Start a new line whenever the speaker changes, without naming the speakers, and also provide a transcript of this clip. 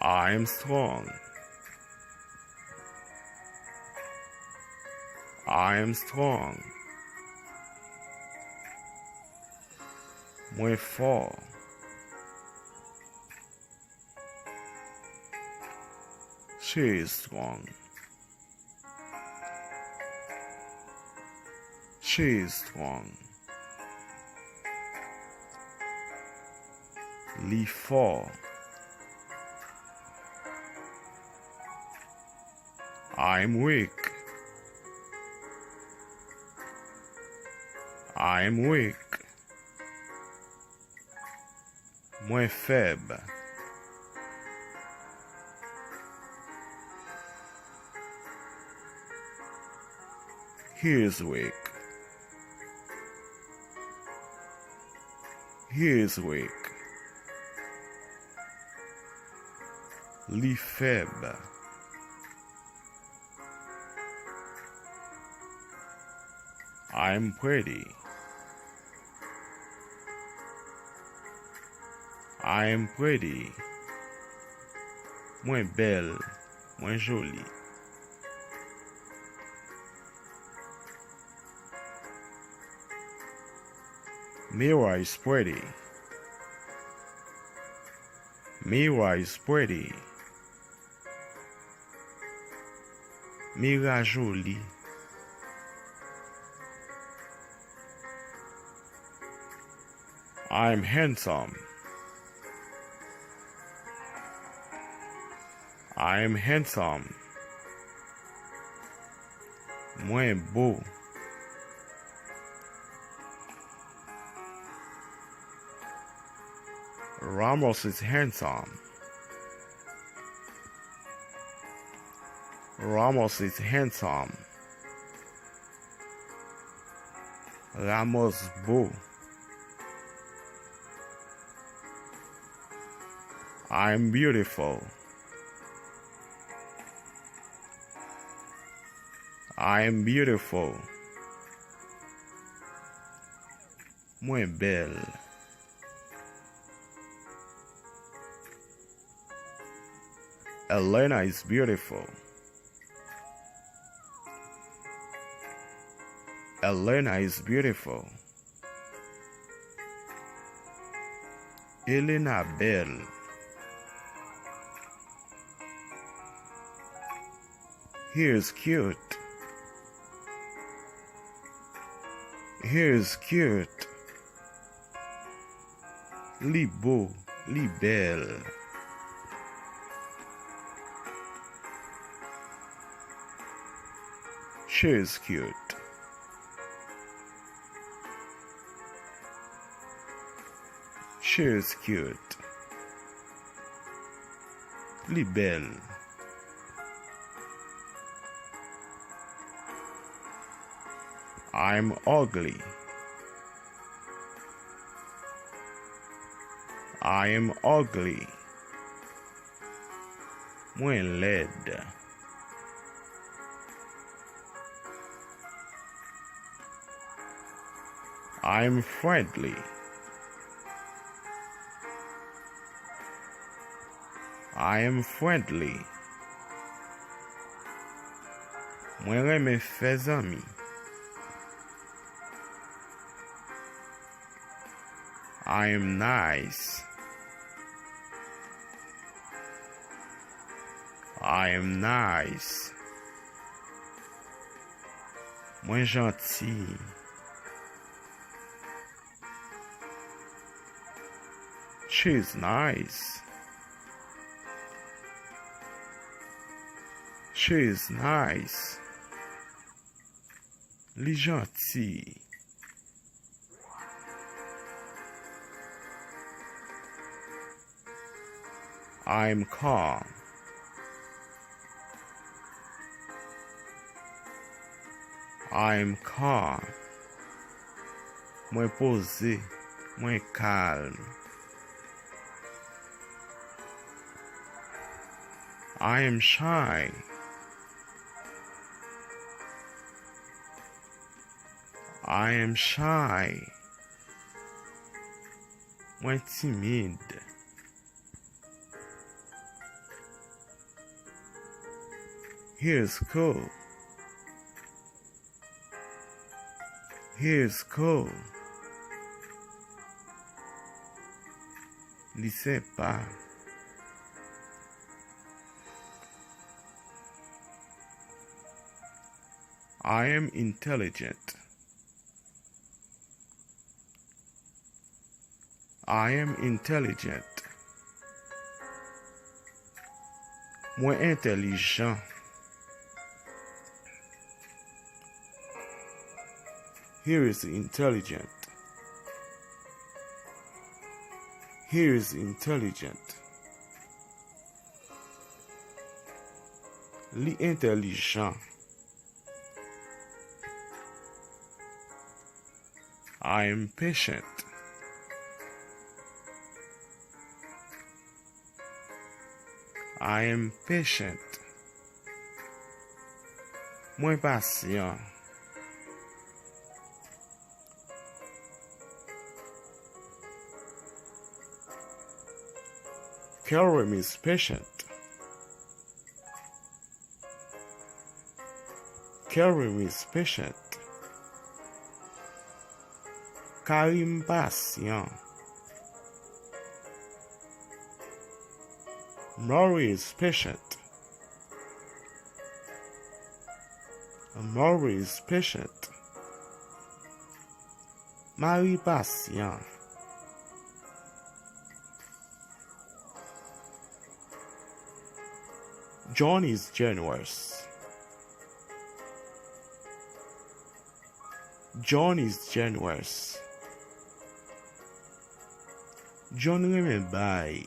I am strong. I am strong. Mwen fort. She is strong. She is strong. Li fort. I am weak. I am weak. Mwen faible. He is weak. He is weak. Li faible. I am pretty. I am pretty. Mwen belle, mwen jolie. Mira is pretty. Mira is pretty. Mira jolie. I am handsome. I am handsome. Mwen beau. Ramos is handsome. Ramos is handsome. Ramos beau. I am beautiful. I am beautiful. Mwen belle. Elena is beautiful. Elena is beautiful. Elena belle. He is cute. He is cute. Li beau, li belle. She is cute. She is cute. Li belle. I'm ugly. I am ugly. Mwen laid. I am friendly. I am friendly. Mwen reme fè zami. I am nice. I am nice. Mwen gentil. She is nice. She is nice. Li gentil. I am calm. I am calm. Mwen posé, mwen calme. I am shy. I am shy. Mwen timide. Here's cool. Here's cool. Li sait pas. I am intelligent. I am intelligent. Moi intelligent. Here is intelligent. Here is intelligent. Li intelligent. I am patient. I am patient. Moi patient. Karim is patient. Karim is patient. Karim patient. Maury is patient. Maury is patient. Marie patient. John is generous. John is generous. John reme bay.